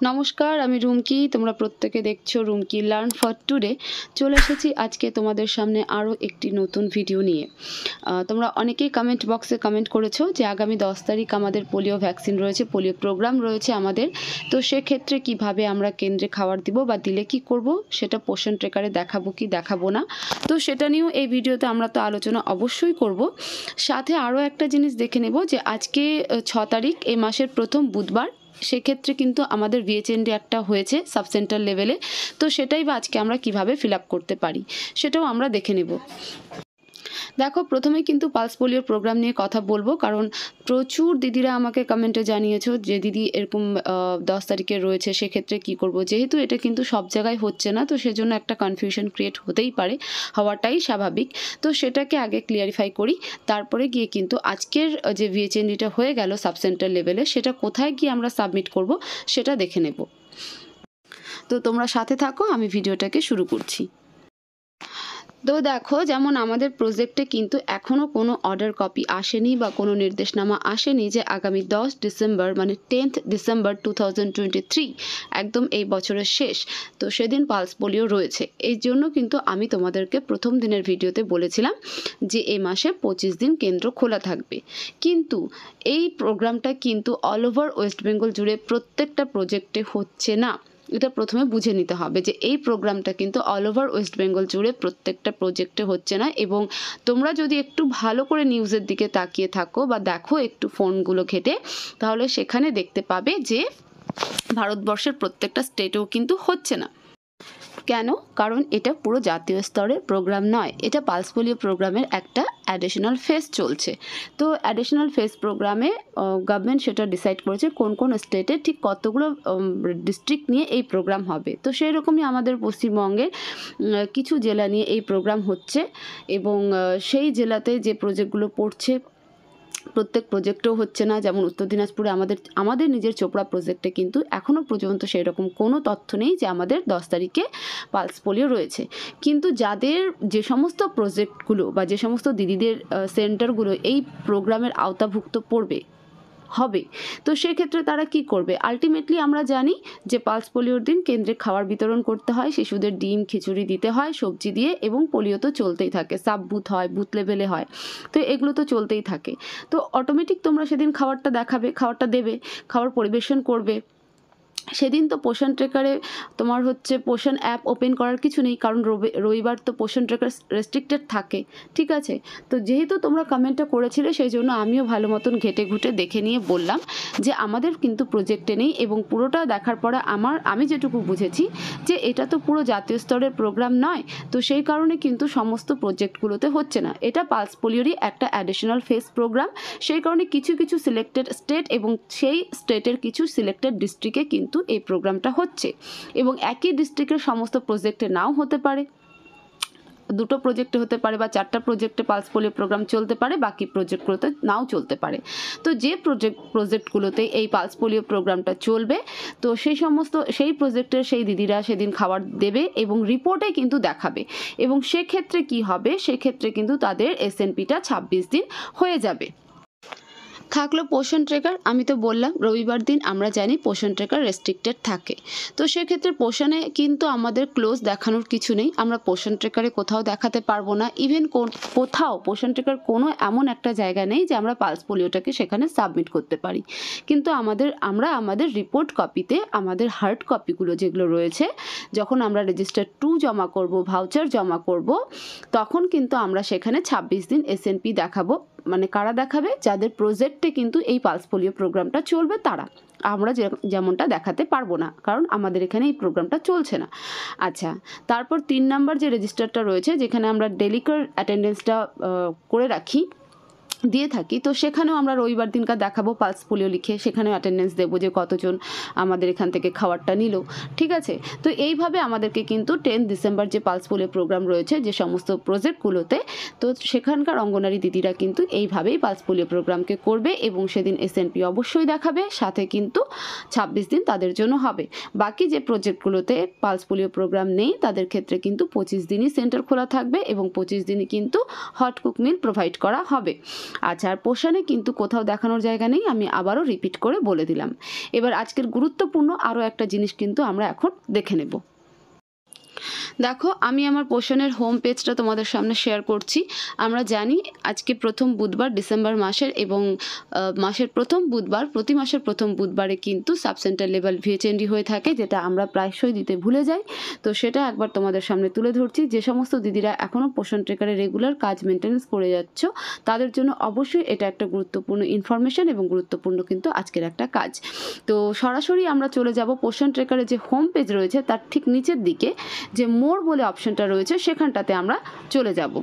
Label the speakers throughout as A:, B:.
A: নমস্কার, আমি রুমকি। তোমরা প্রত্যেকে দেখছো রুমকি লার্ন ফর টুডে। চলে এসেছি আজকে তোমাদের সামনে আরও একটি নতুন ভিডিও নিয়ে। তোমরা অনেকেই কমেন্ট বক্সে কমেন্ট করেছো যে আগামী 10 তারিখ আমাদের পোলিও ভ্যাকসিন রয়েছে, পোলিও প্রোগ্রাম রয়েছে আমাদের। তো সেক্ষেত্রে কিভাবে আমরা কেন্দ্রে খাবার দিব বা দিলে কি করব, সেটা পোষণ ট্রেকারে দেখাবো কি দেখাবো না, তো সেটা নিয়েও এই ভিডিওতে আমরা তো আলোচনা অবশ্যই করব। সাথে আরও একটা জিনিস দেখে নেব যে আজকে 6 তারিখ, এই মাসের প্রথম বুধবার, সেক্ষেত্রে কিন্তু আমাদের ভিএচএনডি একটা হয়েছে সাব সেন্টার লেভেলে। তো সেটাই বা আজকে আমরা কিভাবে ফিল আপ করতে পারি সেটাও আমরা দেখে নেব। দেখো, প্রথমে কিন্তু পালস পোলিওর প্রোগ্রাম নিয়ে কথা বলবো, কারণ প্রচুর দিদিরা আমাকে কমেন্টে জানিয়েছো যে দিদি এরকম 10 তারিখে রয়েছে, সেক্ষেত্রে কি করব। যেহেতু এটা কিন্তু সব জায়গায় হচ্ছে না, তো সেজন্য একটা কনফিউশন ক্রিয়েট হতেই পারে, হওয়াটাই স্বাভাবিক। তো সেটাকে আগে ক্লিয়ারিফাই করি, তারপরে গিয়ে কিন্তু আজকের যে ভিএচএনডিটা হয়ে গেল সাব সেন্টার লেভেলে, সেটা কোথায় গিয়ে আমরা সাবমিট করব সেটা দেখে নেব। তো তোমরা সাথে থাকো, আমি ভিডিওটাকে শুরু করছি। তো দেখো, যেমন আমাদের প্রজেক্টে কিন্তু এখনও কোনো অর্ডার কপি আসেনি বা কোনো নির্দেশনামা আসেনি যে আগামী 10 ডিসেম্বর মানে 10th ডিসেম্বর 2023 একদম এই বছরের শেষ, তো সেদিন পালস পোলিও রয়েছে। এই জন্য কিন্তু আমি তোমাদেরকে প্রথম দিনের ভিডিওতে বলেছিলাম যে এই মাসে 25 দিন কেন্দ্র খোলা থাকবে। কিন্তু এই প্রোগ্রামটা কিন্তু অল ওভার ওয়েস্ট বেঙ্গল জুড়ে প্রত্যেকটা প্রজেক্টে হচ্ছে না। এটা প্রথমে বুঝে নিতে হবে যে এই প্রোগ্রামটা কিন্তু অল ওভার ওয়েস্ট বেঙ্গল জুড়ে প্রত্যেকটা প্রজেক্টে হচ্ছে না। এবং তোমরা যদি একটু ভালো করে নিউজের দিকে তাকিয়ে থাকো বা দেখো একটু ফোনগুলো ঘেটে, তাহলে সেখানে দেখতে পাবে যে ভারতবর্ষের প্রত্যেকটা স্টেটেও কিন্তু হচ্ছে না। কেন? কারণ এটা পুরো জাতীয় স্তরের প্রোগ্রাম নয়, এটা পালস পোলিও প্রোগ্রামের একটা অ্যাডিশনাল ফেজ চলছে। তো অ্যাডিশনাল ফেজ প্রোগ্রামে গভর্নমেন্ট সেটা ডিসাইড করেছে কোন কোন স্টেটে ঠিক কতগুলো ডিস্ট্রিক্ট নিয়ে এই প্রোগ্রাম হবে। তো সেই রকমই আমাদের পশ্চিমবঙ্গের কিছু জেলা নিয়ে এই প্রোগ্রাম হচ্ছে, এবং সেই জেলাতে যে প্রজেক্টগুলো পড়ছে প্রত্যেক প্রজেক্টেও হচ্ছে না। যেমন উত্তর দিনাজপুরে আমাদের নিজের চোপড়া প্রজেক্টে কিন্তু এখনও পর্যন্ত সেই রকম কোনো তথ্য নেই যে আমাদের 10 তারিখে পালস পোলিও রয়েছে। কিন্তু যাদের যে সমস্ত প্রজেক্টগুলো বা যে সমস্ত দিদিদের সেন্টারগুলো এই প্রোগ্রামের আওতাভুক্ত হবে, তো সেক্ষেত্রে তারা কি করবে? আলটিমেটলি আমরা জানি যে পালস পোলিওর দিন কেন্দ্রে খাবার বিতরণ করতে হয়, শিশুদের ডিম খিচুড়ি দিতে হয় সবজি দিয়ে, এবং পোলিও তো চলতেই থাকে, সাব বুথ হয়, বুথ লেভেলে হয়, তো এগুলো তো চলতেই থাকে। তো অটোমেটিক তোমরা সেদিন খাবারটা দেখাবে, খাবারটা দেবে, খাবার পরিবেশন করবে। সেদিন তো পোষণ ট্রেকারে তোমার হচ্ছে পোষণ অ্যাপ ওপেন করার কিছু নেই, কারণ রবিবার তো পোষণ ট্রেকার রেস্ট্রিক্টেড থাকে, ঠিক আছে। তো যেহেতু তোমরা কমেন্টটা করেছিলে, সেই জন্য আমিও ভালো মতন ঘেটে ঘুটে দেখে নিয়ে বললাম যে আমাদের কিন্তু প্রজেক্টে নেই। এবং পুরোটা দেখার পরে আমি যেটুকু বুঝেছি যে এটা তো পুরো জাতীয় স্তরের প্রোগ্রাম নয়, তো সেই কারণে কিন্তু সমস্ত প্রজেক্টগুলোতে হচ্ছে না। এটা পালস পোলিওরই একটা অ্যাডিশনাল ফেজ প্রোগ্রাম, সেই কারণে কিছু কিছু সিলেক্টেড স্টেট এবং সেই স্টেটের কিছু সিলেক্টেড ডিস্ট্রিক্টে কিন্তু এই প্রোগ্রামটা হচ্ছে। এবং একই ডিস্ট্রিক্টের সমস্ত প্রজেক্টে নাও হতে পারে, দুটো প্রজেক্টে হতে পারে বা 4টা প্রজেক্টে পালস পোলিও প্রোগ্রাম চলতে পারে, বাকি প্রজেক্টগুলোতে নাও চলতে পারে। তো যে প্রজেক্টগুলোতে এই পালস পোলিও প্রোগ্রামটা চলবে, তো সেই প্রজেক্টের সেই দিদিরা সেদিন খাবার দেবে এবং রিপোর্টে কিন্তু দেখাবে। এবং সেক্ষেত্রে কি হবে, সেক্ষেত্রে কিন্তু তাদের এসএনপিটা 26 দিন হয়ে যাবে। থাকলো পোষণ ট্রেকার, আমি তো বললাম রবিবার দিন আমরা জানি পোষণ ট্রেকার রেস্ট্রিক্টেড থাকে। তো সেক্ষেত্রে পোষণে কিন্তু আমাদের ক্লোজ দেখানোর কিছু নেই, আমরা পোষণ ট্রেকারে কোথাও দেখাতে পারবো না। ইভেন কোথাও পোষণ ট্রেকার কোনো এমন একটা জায়গা নেই যে আমরা পালস পোলিওটাকে সেখানে সাবমিট করতে পারি। কিন্তু আমরা আমাদের রিপোর্ট কপিতে আমাদের হার্ড কপিগুলো যেগুলো রয়েছে, যখন আমরা রেজিস্টার 2 জমা করব, ভাউচার জমা করব, তখন কিন্তু আমরা সেখানে 26 দিন এসএনপি দেখাবো। মানে কারা দেখাবে? যাদের প্রজেক্টে কিন্তু এই পালস পোলিও প্রোগ্রামটা চলবে তারা। আমরা যেমনটা দেখাতে পারবো না, কারণ আমাদের এখানে এই প্রোগ্রামটা চলছে না। আচ্ছা, তারপর 3 নাম্বার যে রেজিস্টারটা রয়েছে, যেখানে আমরা ডেলিকার অ্যাটেন্ডেন্সটা করে রাখি, দিয়ে থাকি, তো সেখানেও আমরা রবিবার দিনকার দেখাবো পালস পোলিও লিখে, সেখানেও অ্যাটেন্ডেন্স দেবো যে কতজন আমাদের এখান থেকে খাবারটা নিল। ঠিক আছে, তো এইভাবে আমাদেরকে কিন্তু 10 ডিসেম্বর যে পালস পোলিও প্রোগ্রাম রয়েছে যে সমস্ত প্রজেক্টগুলোতে, তো সেখানকার অঙ্গনারী দিদিরা কিন্তু এইভাবেই পালস পোলিও প্রোগ্রামকে করবে এবং সেদিন SNP অবশ্যই দেখাবে, সাথে কিন্তু 26 দিন তাদের জন্য হবে। বাকি যে প্রজেক্টগুলোতে পালস পোলিও প্রোগ্রাম নেই তাদের ক্ষেত্রে কিন্তু 25 দিনই সেন্টার খোলা থাকবে এবং 25 দিনই কিন্তু হট কুক মিল প্রোভাইড করা হবে। আচ্ছা, আর পোষণে কিন্তু কোথাও দেখানোর জায়গা নেই, আমি আবারও রিপিট করে বলে দিলাম। এবার আজকের গুরুত্বপূর্ণ আরও একটা জিনিস কিন্তু আমরা এখন দেখে নেব। দেখো, আমি আমার পোষণের হোম পেজটা তোমাদের সামনে শেয়ার করছি। আমরা জানি আজকে প্রথম বুধবার ডিসেম্বর মাসের, এবং মাসের প্রথম বুধবার, প্রতি মাসের প্রথম বুধবারে কিন্তু সাব সেন্টার লেভেল VHND হয়ে থাকে, যেটা আমরা প্রায়শই দিতে ভুলে যাই। তো সেটা একবার তোমাদের সামনে তুলে ধরছি। যে সমস্ত দিদিরা এখনও পোষণ ট্রেকারে রেগুলার কাজ মেনটেন্স করে যাচ্ছ, তাদের জন্য অবশ্যই এটা একটা গুরুত্বপূর্ণ ইনফরমেশন এবং গুরুত্বপূর্ণ কিন্তু আজকের একটা কাজ। তো সরাসরি আমরা চলে যাব পোষণ ট্রেকারে যে হোম পেজ রয়েছে তার ঠিক নিচের দিকে যে মোর বলে অপশনটা রয়েছে, সেখানটাতে আমরা চলে যাব।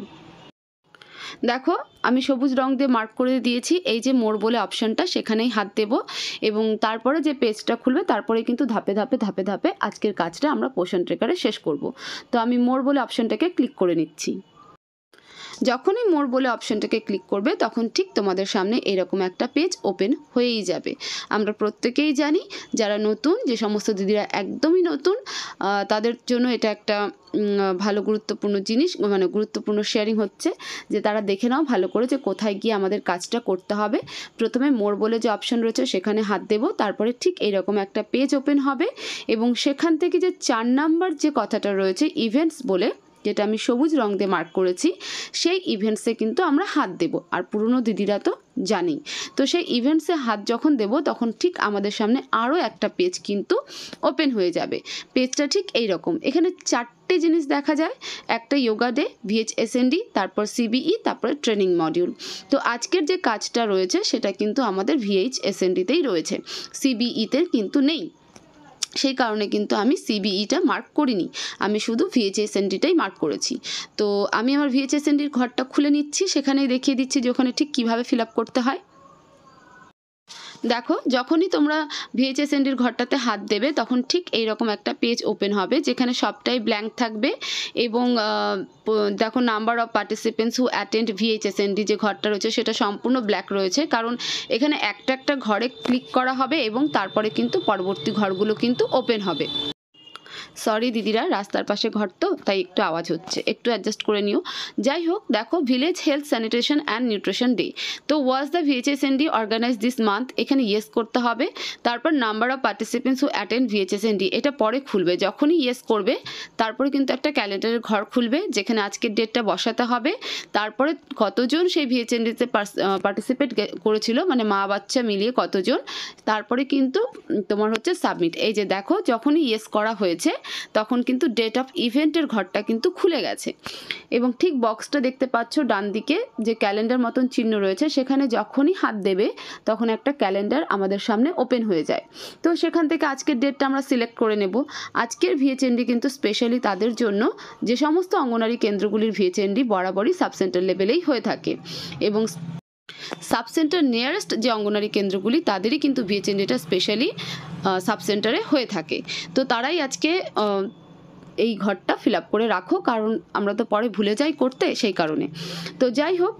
A: দেখো, আমি সবুজ রং দিয়ে মার্ক করে দিয়েছি এই যে মোর বলে অপশনটা, সেখানেই হাত দেব এবং তারপরে যে পেজটা খুলবে তারপরে কিন্তু ধাপে ধাপে ধাপে ধাপে আজকের কাজটা আমরা পোষণ ট্রেকারে শেষ করব। তো আমি মোর বলে অপশনটাকে ক্লিক করে নিচ্ছি। যখনই মোর বলে অপশনটাকে ক্লিক করবে তখন ঠিক তোমাদের সামনে এরকম একটা পেজ ওপেন হয়েই যাবে। আমরা প্রত্যেকেই জানি, যারা নতুন, যে সমস্ত দিদিরা একদমই নতুন, তাদের জন্য এটা একটা ভালো গুরুত্বপূর্ণ জিনিস, মানে গুরুত্বপূর্ণ শেয়ারিং হচ্ছে যে তারা দেখে নাও ভালো করে যে কোথায় গিয়ে আমাদের কাজটা করতে হবে। প্রথমে মোর বলে যে অপশন রয়েছে সেখানে হাত দেব, তারপরে ঠিক এইরকম একটা পেজ ওপেন হবে এবং সেখান থেকে যে 4 নাম্বার যে কথাটা রয়েছে ইভেন্টস বলে, যেটা আমি সবুজ রং দিয়ে মার্ক করেছি, সেই ইভেন্টসে কিন্তু আমরা হাত দেব। আর পুরনো দিদিরা তো জানি, তো সেই ইভেন্টসে হাত যখন দেব তখন ঠিক আমাদের সামনে আরও একটা পেজ কিন্তু ওপেন হয়ে যাবে। পেজটা ঠিক এই রকম, এখানে 4টে জিনিস দেখা যায়। একটা যোগা ডে, VHSND, তারপর CBE, তারপরে ট্রেনিং মডিউল। তো আজকের যে কাজটা রয়েছে সেটা কিন্তু আমাদের VHSND-তেই রয়েছে, CBE-তে কিন্তু নেই। সেই কারণে কিন্তু আমি CBE-টা মার্ক করিনি, আমি শুধু VHSND-টাই মার্ক করেছি। তো আমি আমার VHSND-র ঘরটা খুলে নিচ্ছি, সেখানেই দেখিয়ে দিচ্ছি যে ওখানে ঠিক কীভাবে ফিল আপ করতে হয়। দেখো, যখনই তোমরা VHSND-র ঘরটাতে হাত দেবে তখন ঠিক এইরকম একটা পেজ ওপেন হবে যেখানে সবটাই ব্ল্যাঙ্ক থাকবে এবং দেখো number of participants who attend VHSND যে ঘরটা রয়েছে সেটা সম্পূর্ণ ব্ল্যাক রয়েছে, কারণ এখানে একটা একটা ঘরে ক্লিক করা হবে এবং তারপরে কিন্তু পরবর্তী ঘরগুলো কিন্তু ওপেন হবে। সরি দিদিরা, রাস্তার পাশে ঘর তো তাই একটু আওয়াজ হচ্ছে, একটু অ্যাডজাস্ট করে নিও। যাই হোক, দেখো village health sanitation and nutrition day, তো was the VHSND organize this month, এখানে ইয়েস করতে হবে। তারপর number of participants who attend VHSND, এটা পরে খুলবে, যখনই ইয়েস করবে তারপরে কিন্তু একটা ক্যালেন্ডারের ঘর খুলবে যেখানে আজকের ডেটটা বসাতে হবে, তারপরে কতজন সেই VHSND-তে পার্টিসিপেট করেছিল, মানে মা বাচ্চা মিলিয়ে কতজন, তারপরে কিন্তু তোমার হচ্ছে সাবমিট। এই যে দেখো, যখনই ইয়েস করা হয়েছে তখন কিন্তু ডেট অফ ইভেন্টের ঘরটা কিন্তু খুলে গেছে এবং ঠিক বক্সটা দেখতে পাচ্ছ ডান দিকে যে ক্যালেন্ডার মতন চিহ্ন রয়েছে, সেখানে যখনই হাত দেবে তখন একটা ক্যালেন্ডার আমাদের সামনে ওপেন হয়ে যায়। তো সেখান থেকে আজকের ডেটটা আমরা সিলেক্ট করে নেব। আজকের VHND কিন্তু স্পেশালি তাদের জন্য যে সমস্ত অঙ্গনারী কেন্দ্রগুলির VHND বরাবরই সাবসেন্টার লেভেলেই হয়ে থাকে এবং সাবসেন্টার নিয়ারেস্ট যে অঙ্গনারী কেন্দ্রগুলি তাদেরই কিন্তু VHND-টা স্পেশালি সাবসেন্টারে হয়ে থাকে। তো তারাই আজকে এই ঘরটা ফিল আপ করে রাখো, কারণ আমরা তো পরে ভুলে যাই করতে, সেই কারণে। তো যাই হোক,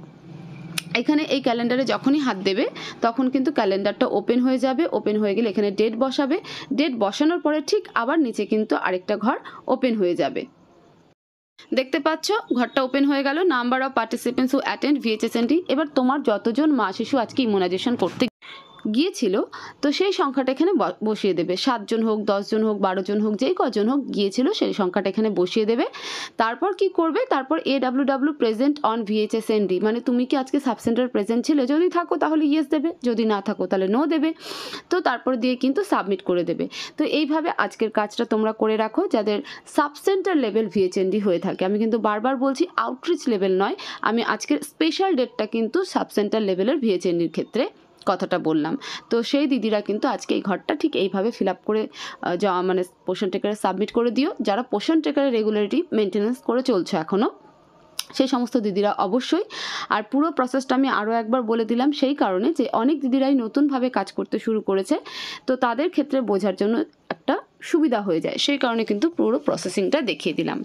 A: এখানে এই ক্যালেন্ডারে যখনই হাত দেবে তখন কিন্তু ক্যালেন্ডারটা ওপেন হয়ে যাবে। ওপেন হয়ে গেলে এখানে ডেট বসাবে, ডেট বসানোর পরে ঠিক আবার নিচে কিন্তু আরেকটা ঘর ওপেন হয়ে যাবে। দেখতে পাচ্ছ ঘরটা ওপেন হয়ে গেল, number of participants who attend VHSND। এবার তোমার যতজন মা শিশু আজকে ইমিউনাইজেশন করতে গিয়েছিল তো সেই সংখ্যাটা এখানে বসিয়ে দেবে, 7 জন হোক, 10 জন হোক, 12 জন হোক, যেই কজন হোক গিয়েছিল সেই সংখ্যাটা এখানে বসিয়ে দেবে। তারপর কি করবে, তারপর AWW প্রেজেন্ট অন VHSND, মানে তুমি কি আজকে সাবসেন্টার প্রেজেন্ট ছিলে, যদি থাকো তাহলে ইয়েস দেবে, যদি না থাকো তাহলে নো দেবে। তো তারপর দিয়ে কিন্তু সাবমিট করে দেবে। তো এইভাবে আজকের কাজটা তোমরা করে রাখো যাদের সাবসেন্টার লেভেল VHND হয়ে থাকে। আমি কিন্তু বারবার বলছি আউটরিচ লেভেল নয়, আমি আজকের স্পেশাল ডেটটা কিন্তু সাবসেন্টার লেভেলের VHND-র ক্ষেত্রে কথাটা বললাম। তো সেই দিদিরা কিন্তু আজকে এই ঘরটা ঠিক এইভাবে ফিল আপ করে মানে পোষণ ট্রেকারে সাবমিট করে দিও, যারা পোষণ ট্রেকারে রেগুলারিটি মেনটেন্যান্স করে চলছে এখনও। সেই সমস্ত দিদিরা অবশ্যই, আর পুরো প্রসেসটা আমি আরও একবার বলে দিলাম সেই কারণে যে অনেক দিদিরাই নতুনভাবে কাজ করতে শুরু করেছে, তো তাদের ক্ষেত্রে বোঝার জন্য একটা সুবিধা হয়ে যায়, সেই কারণে কিন্তু পুরো প্রসেসিংটা দেখিয়ে দিলাম।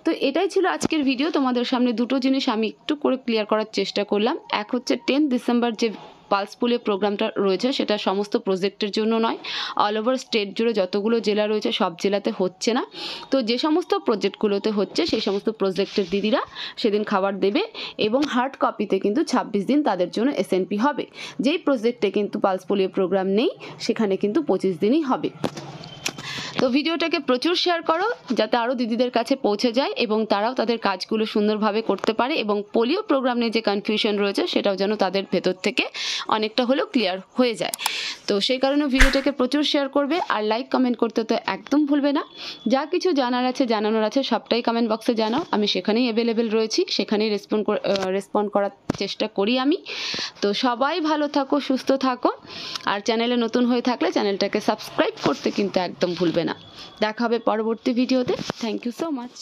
A: তো এটাই ছিল আজকের ভিডিও। তোমাদের সামনে দুটো জিনিস আমি একটু করে ক্লিয়ার করার চেষ্টা করলাম। এক হচ্ছে 10 ডিসেম্বর যে পালস পোলিও প্রোগ্রামটা রয়েছে সেটা সমস্ত প্রজেক্টের জন্য নয়, অল ওভার স্টেট জুড়ে যতগুলো জেলা রয়েছে সব জেলাতে হচ্ছে না। তো যে সমস্ত প্রজেক্টগুলোতে হচ্ছে সেই সমস্ত প্রজেক্টের দিদিরা সেদিন খাবার দেবে, এবং হার্ড কপিতে কিন্তু 26 দিন তাদের জন্য এসএনপি হবে। যেই প্রজেক্টে কিন্তু পালস পোলিও প্রোগ্রাম নেই সেখানে কিন্তু 25 দিনই হবে। তো ভিডিওটাকে প্রচুর শেয়ার করো যাতে আরও দিদিদের কাছে পৌঁছে যায় এবং তারাও তাদের কাজগুলো সুন্দরভাবে করতে পারে, এবং পোলিও প্রোগ্রাম নিয়ে যে কনফিউশন রয়েছে সেটাও যেন তাদের ভেতর থেকে অনেকটা হলেও ক্লিয়ার হয়ে যায়। তো সেই কারণে ভিডিওটাকে প্রচুর শেয়ার করবে, আর লাইক কমেন্ট করতে তো একদম ভুলবে না। যা কিছু জানার আছে জানানোর আছে সবটাই কমেন্ট বক্সে জানাও, আমি সেখানেই অ্যাভেলেবেল রয়েছি, সেখানেই রেসপন্ড করার চেষ্টা করি আমি। তো সবাই ভালো থাকো, সুস্থ থাকো, আর চ্যানেলে নতুন হয়ে থাকলে চ্যানেলটাকে সাবস্ক্রাইব করতে কিন্তু একদম ভুলবে না। দেখা হবে পরবর্তী ভিডিওতে। Thank you so much.